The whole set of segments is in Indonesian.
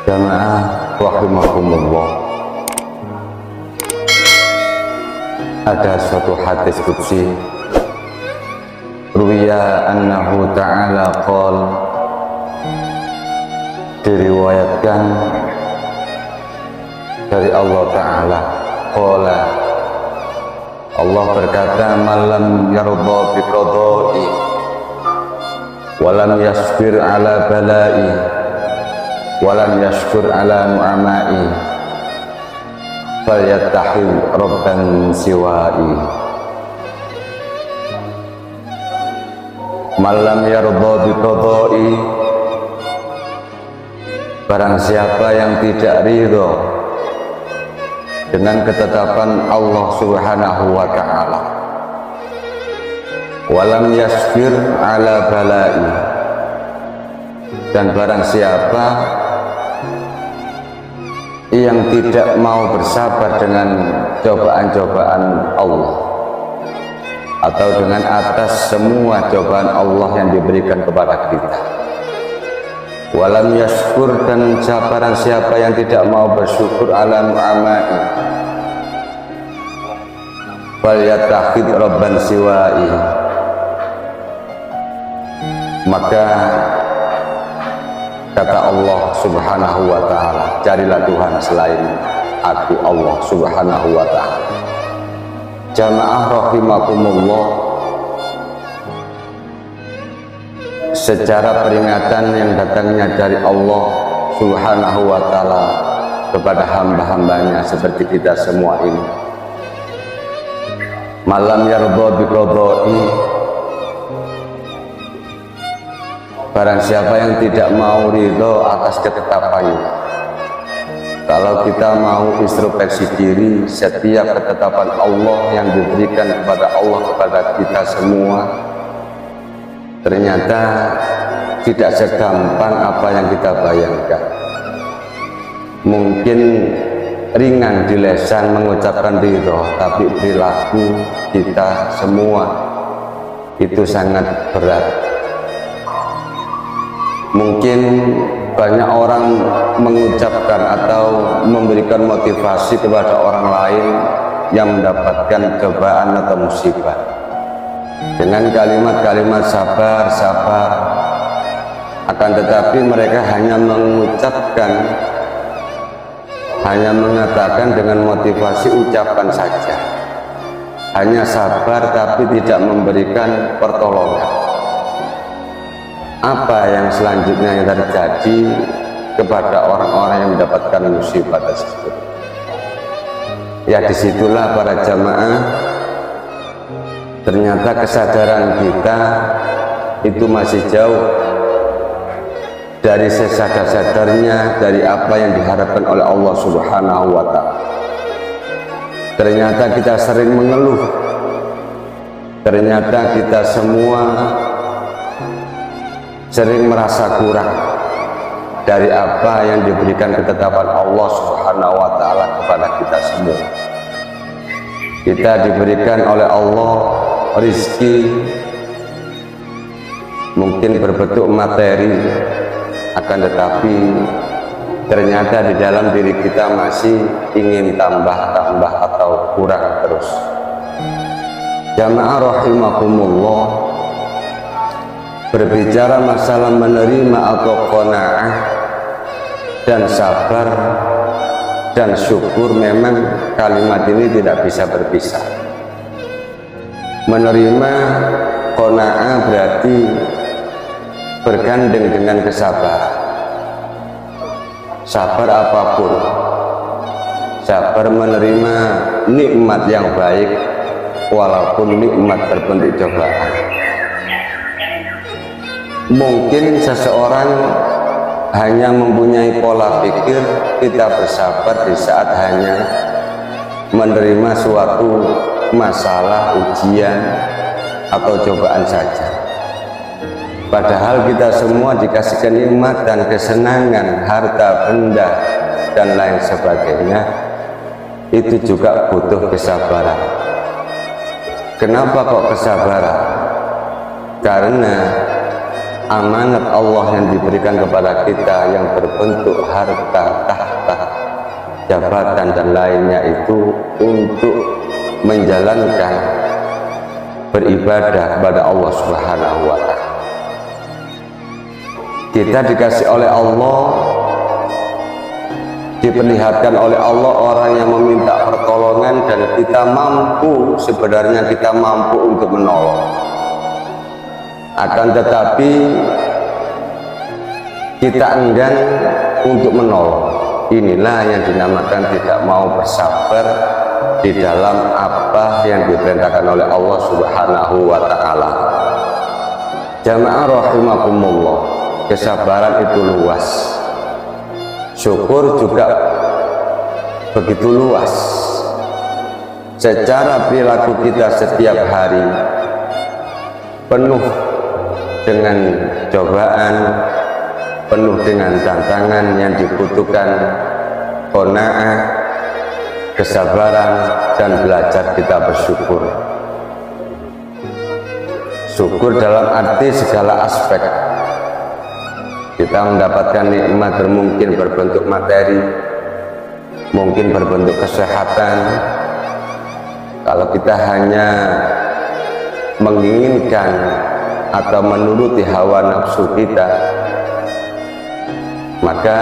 Jamaah rahimakumullah, ada suatu hadis qudsi ruwiya annahu ta'ala qol, diriwayatkan dari Allah Ta'ala qala, Allah berkata, malam yarda bi qada'i walam yasbir ala bala'i walam yashkur ala nu'amai falyattahil rabban siwai. Malam yarda bi qada'i, barang siapa yang tidak ridho dengan ketetapan Allah Subhanahu wa ta'ala, walam yasbir ala bala'i, dan barang siapa yang tidak mau bersabar dengan cobaan-cobaan Allah atau dengan atas semua cobaan Allah yang diberikan kepada kita, walam yashkur, dan barang siapa yang tidak mau bersyukur ala nu'amai falyattakhid rabban siwai, maka kata Allah Subhanahu wa ta'ala, carilah Tuhan selain aku, Allah Subhanahu wa ta'ala. Jamaah rahimakumullah, secara peringatan yang datangnya dari Allah Subhanahu wa ta'ala kepada hamba-hambanya seperti kita semua ini, malam yarda bi qada'i, barang siapa yang tidak mau ridho atas ketetapannya. Kalau kita mau introspeksi diri, setiap ketetapan Allah yang diberikan kepada Allah kepada kita semua ternyata tidak segampang apa yang kita bayangkan. Mungkin ringan di lisan mengucapkan ridho, tapi perilaku kita semua itu sangat berat. Mungkin banyak orang mengucapkan atau memberikan motivasi kepada orang lain yang mendapatkan cobaan atau musibah dengan kalimat-kalimat sabar, sabar. Akan tetapi mereka hanya mengucapkan, hanya mengatakan dengan motivasi ucapan saja, hanya sabar tapi tidak memberikan pertolongan. Apa yang selanjutnya yang terjadi kepada orang-orang yang mendapatkan musibah tersebut? Ya, disitulah para jamaah, ternyata kesadaran kita itu masih jauh dari sesadar-sadarnya dari apa yang diharapkan oleh Allah Subhanahu wa ta'ala. Ternyata kita sering mengeluh, ternyata kita semua sering merasa kurang dari apa yang diberikan ketetapan Allah Subhanahu wa ta'ala kepada kita semua. Kita diberikan oleh Allah rizki mungkin berbentuk materi, akan tetapi ternyata di dalam diri kita masih ingin tambah atau kurang terus. Jamaah rahimakumullah, berbicara masalah menerima atau qanaah dan sabar dan syukur, memang kalimat ini tidak bisa berpisah. Menerima qanaah berarti bergandeng dengan kesabaran. Sabar apapun, sabar menerima nikmat yang baik walaupun nikmat berbentuk cobaan. Mungkin seseorang hanya mempunyai pola pikir kita bersabar di saat hanya menerima suatu masalah, ujian atau cobaan saja. Padahal kita semua dikasihkan nikmat dan kesenangan, harta benda dan lain sebagainya, itu juga butuh kesabaran. Kenapa kok kesabaran? Karena amanat Allah yang diberikan kepada kita yang berbentuk harta, tahta, jabatan dan lainnya itu untuk menjalankan beribadah kepada Allah Subhanahu wa Ta'ala. Kita dikasih oleh Allah, diperlihatkan oleh Allah orang yang meminta pertolongan, dan kita mampu, sebenarnya kita mampu untuk menolong. Akan tetapi kita enggan untuk menolong. Inilah yang dinamakan tidak mau bersabar di dalam apa yang diperintahkan oleh Allah Subhanahu wa Ta'ala. Jamaah rahimakumullah, kesabaran itu luas, syukur juga begitu luas. Secara perilaku kita setiap hari penuh dengan cobaan, penuh dengan tantangan yang dibutuhkan qanaah, kesabaran, dan belajar kita bersyukur. Syukur dalam arti segala aspek. Kita mendapatkan nikmat mungkin berbentuk materi, mungkin berbentuk kesehatan. Kalau kita hanya menginginkan atau menuruti hawa nafsu kita, maka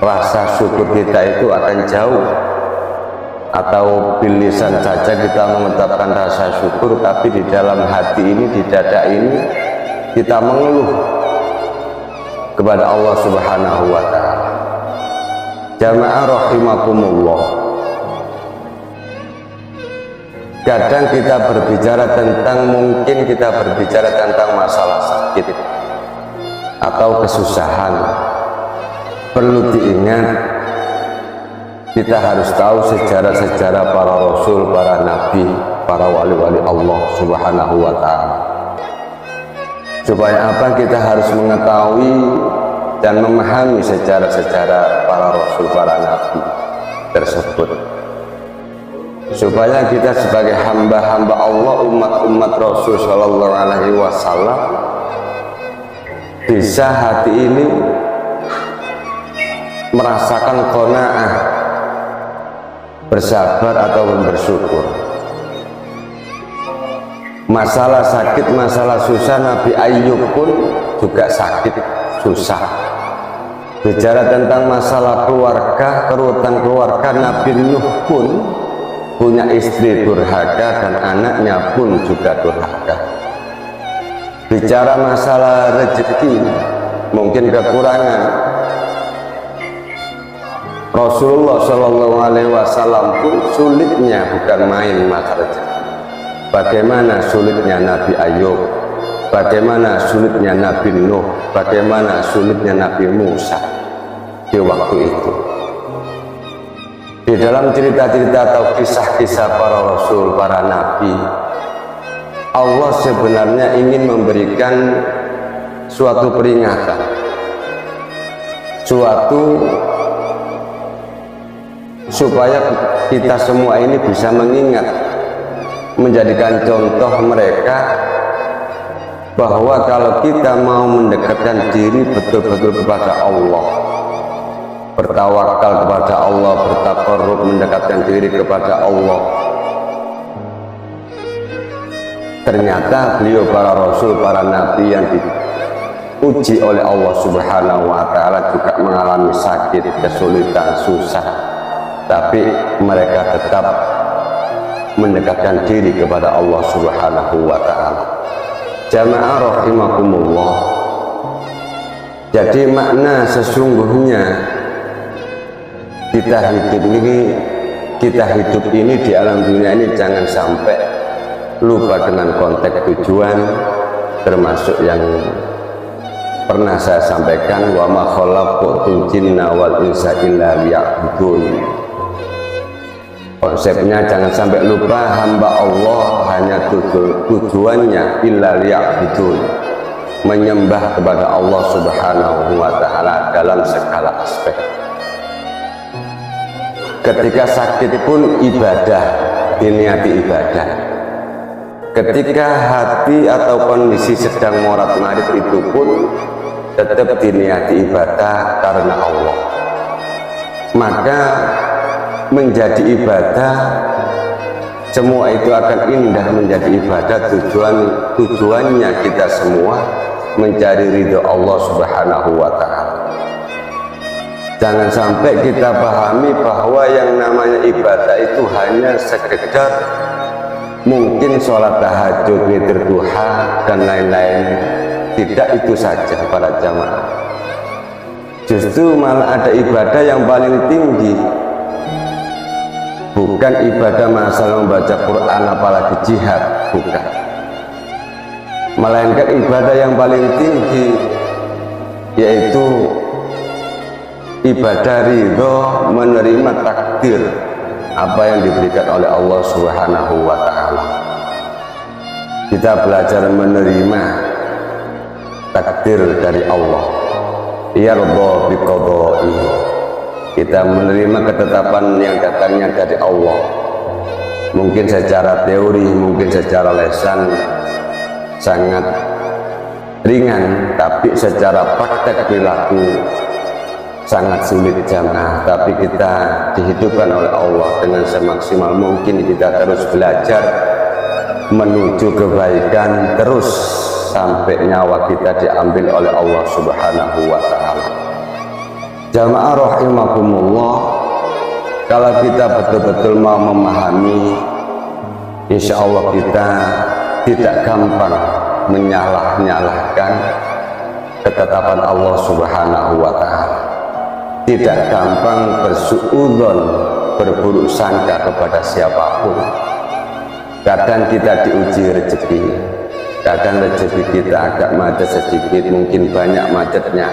rasa syukur kita itu akan jauh. Atau bilisan saja kita mengucapkan rasa syukur, tapi di dalam hati ini, di dada ini, kita mengeluh kepada Allah Subhanahu wa Ta'ala. Jamaah rahimakumullah, kadang kita berbicara tentang, mungkin kita berbicara tentang masalah sakit atau kesusahan. Perlu diingat, kita harus tahu sejarah-sejarah para rasul, para nabi, para wali-wali Allah Subhanahu wa Ta'ala. Supaya apa? Kita harus mengetahui dan memahami sejarah-sejarah para rasul, para nabi tersebut, supaya kita sebagai hamba-hamba Allah, umat-umat Rasul Shallallahu Alaihi Wasallam, bisa hati ini merasakan qanaah, bersabar atau bersyukur. Masalah sakit, masalah susah, Nabi Ayub pun juga sakit, susah. Bicara tentang masalah keluarga, kerutan keluarga, Nabi Nuh pun punya istri durhaka dan anaknya pun juga durhaka. Bicara masalah rezeki, mungkin kekurangan, Rasulullah Shallallahu Alaihi Wasallam pun sulitnya bukan main masalah rezeki. Bagaimana sulitnya Nabi Ayub, bagaimana sulitnya Nabi Nuh, bagaimana sulitnya Nabi Musa di waktu itu. Di dalam cerita-cerita atau kisah-kisah para rasul, para nabi, Allah sebenarnya ingin memberikan suatu peringatan, suatu supaya kita semua ini bisa mengingat, menjadikan contoh mereka, bahwa kalau kita mau mendekatkan diri betul-betul kepada Allah, bertawakal kepada Allah, bertaqarrub, mendekatkan diri kepada Allah, ternyata beliau para rasul, para nabi yang diuji oleh Allah Subhanahu wa Ta'ala juga mengalami sakit, kesulitan, susah, tapi mereka tetap mendekatkan diri kepada Allah Subhanahu wa Ta'ala. Jamaah rahimakumullah, jadi makna sesungguhnya kita hidup ini di alam dunia ini jangan sampai lupa dengan konteks tujuan, termasuk yang pernah saya sampaikan, wa ma khalaqtul jinna wal insa illa liya'budun. Konsepnya jangan sampai lupa hamba Allah hanya tujuannya illa liya'budun, menyembah kepada Allah Subhanahu wa Ta'ala dalam segala aspek. Ketika sakit pun ibadah, diniati ibadah. ketika hati atau kondisi sedang morat-marit itu pun tetap diniati ibadah karena Allah, maka menjadi ibadah, semua itu akan indah menjadi ibadah. Tujuannya kita semua mencari ridho Allah Subhanahu wa Ta'ala. Jangan sampai kita pahami bahwa yang namanya ibadah itu hanya sekedar mungkin sholat tahajud, witir duha, dan lain-lain. Tidak itu saja para jamaah. Justru malah ada ibadah yang paling tinggi. Bukan ibadah masalah membaca Quran apalagi jihad, bukan. Melainkan ibadah yang paling tinggi, yaitu ibadah ridho, menerima takdir apa yang diberikan oleh Allah Subhanahu wa Ta'ala. Kita belajar menerima takdir dari Allah, yarda biqadaihi. Kita menerima ketetapan yang datangnya dari Allah, mungkin secara teori, mungkin secara lesan sangat ringan, tapi secara praktek perilaku sangat sulit jamaah. Tapi kita dihidupkan oleh Allah dengan semaksimal mungkin. Kita terus belajar menuju kebaikan, terus sampai nyawa kita diambil oleh Allah Subhanahu wa Ta'ala. Jamaah rahimakumullah, kalau kita betul-betul mau memahami, insya Allah kita tidak gampang menyalah-nyalahkan ketetapan Allah Subhanahu wa Ta'ala, tidak gampang bersuudzon, berburuk sangka kepada siapapun. Kadang kita diuji rezeki, kadang rezeki kita agak macet sedikit, mungkin banyak macetnya.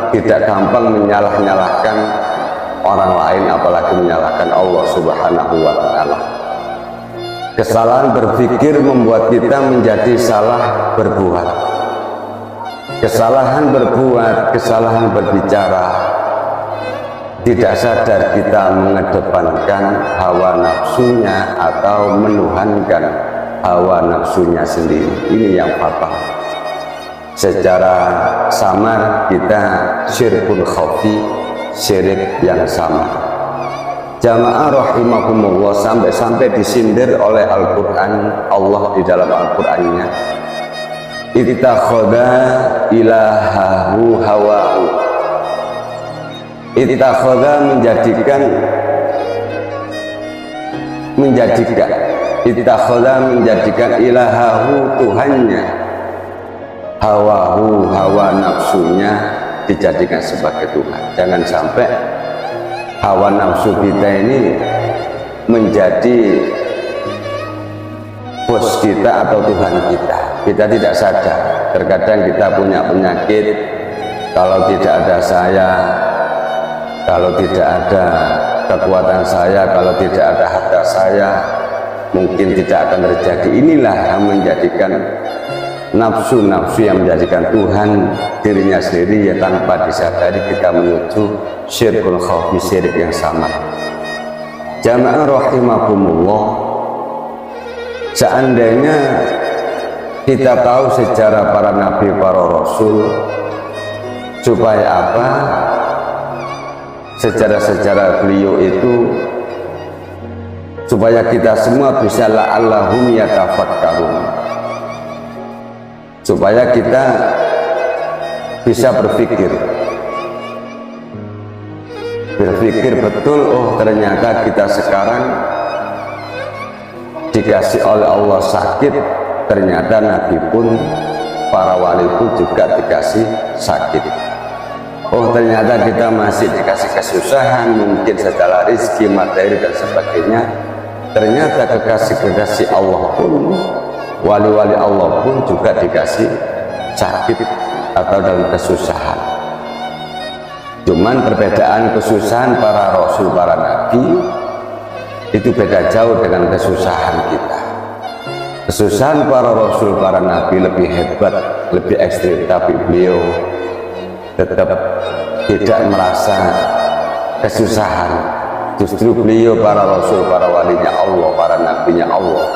Tidak gampang menyalah-nyalahkan orang lain, apalagi menyalahkan Allah Subhanahu wa Ta'ala. Kesalahan berpikir membuat kita menjadi salah berbuat, kesalahan berbuat, kesalahan berbicara. Tidak sadar kita mengedepankan hawa nafsunya atau menuhankan hawa nafsunya sendiri. Ini yang fatal. Secara samar kita syirkun khafi, syirik yang sama. Jamaah rahimakumullah, sampai-sampai disindir oleh Al-Quran, Allah di dalam Al-Qurannya, ittakhadha ilahahu hawahu. Ittakhadha menjadikan ilahahu Tuhannya, hawahu, hawa nafsunya dijadikan sebagai Tuhan. Jangan sampai hawa nafsu kita ini menjadi bos kita atau Tuhan kita. Kita tidak sadar. Terkadang kita punya penyakit, kalau tidak ada saya, kalau tidak ada kekuatan saya, kalau tidak ada harta saya, mungkin tidak akan terjadi. Inilah yang menjadikan nafsu-nafsu yang menjadikan Tuhan dirinya sendiri, ya tanpa disadari kita menuju syirkul khafi, syirik yang sama. Jamaah rahimakumullah, seandainya kita tahu sejarah para nabi, para rasul, supaya apa? Sejarah-sejarah beliau itu supaya kita semua bisa la'allahum yatafakkarun, supaya kita bisa berpikir betul, oh ternyata kita sekarang dikasih oleh Allah sakit, ternyata Nabi pun, para wali pun juga dikasih sakit. Oh ternyata kita masih dikasih kesusahan, mungkin secara rezeki, materi dan sebagainya. Ternyata kekasih-kekasih Allah pun, wali-wali Allah pun juga dikasih sakit atau dalam kesusahan. Cuman perbedaan kesusahan para rasul, para nabi itu beda jauh dengan kesusahan kita. Kesusahan para rasul, para nabi lebih hebat, lebih ekstrim, tapi beliau tetap tidak merasa kesusahan, Justru beliau para rasul, para walinya Allah, para nabinya Allah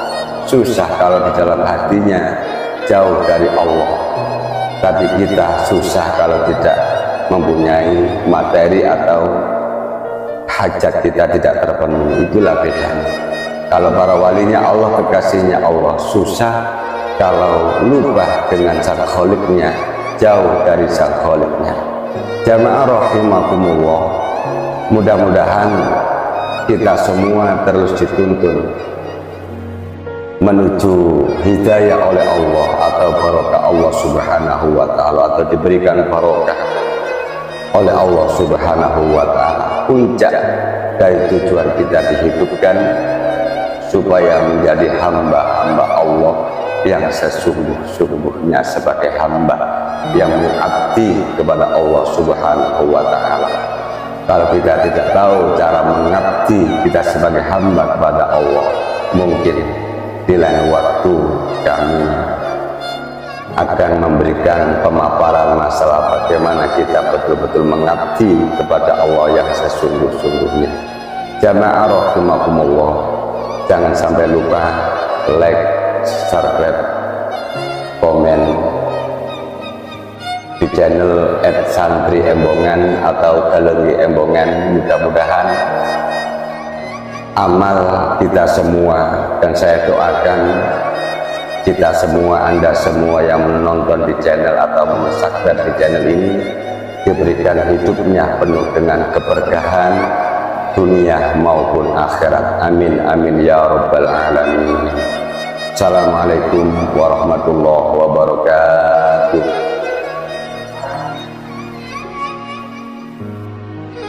susah kalau di dalam hatinya jauh dari Allah. Tapi kita susah kalau tidak mempunyai materi atau hajat kita tidak terpenuhi. Itulah bedanya. Kalau para walinya Allah, kekasihnya Allah, susah kalau lupa dengan sang kholiknya, jauh dari sang kholiknya. Jamaah rahimakumullah, mudah-mudahan kita semua terus dituntun menuju hidayah oleh Allah atau barokah Allah subhanahu wa ta'ala, atau diberikan barokah oleh Allah subhanahu wa ta'ala. Puncak dari tujuan kita dihidupkan supaya menjadi hamba-hamba Allah yang sesungguh-sungguhnya sebagai hamba yang mengabdi kepada Allah subhanahu wa ta'ala. Kalau kita tidak tahu cara mengabdi kita sebagai hamba kepada Allah, mungkin di lain waktu kami akan memberikan pemaparan masalah bagaimana kita betul-betul mengabdi kepada Allah yang sesungguh-sungguhnya. Jamaah rahimakumullah, jangan sampai lupa like, subscribe, komen di channel @santri Embongan atau Galeri Embongan. Mudah-mudahan amal kita semua, dan saya doakan kita semua, Anda semua yang menonton di channel atau subscribe di channel ini, diberikan hidupnya penuh dengan keberkahan dunia maupun akhirat. Amin amin ya rabbal alamin. Assalamualaikum warahmatullahi wabarakatuh.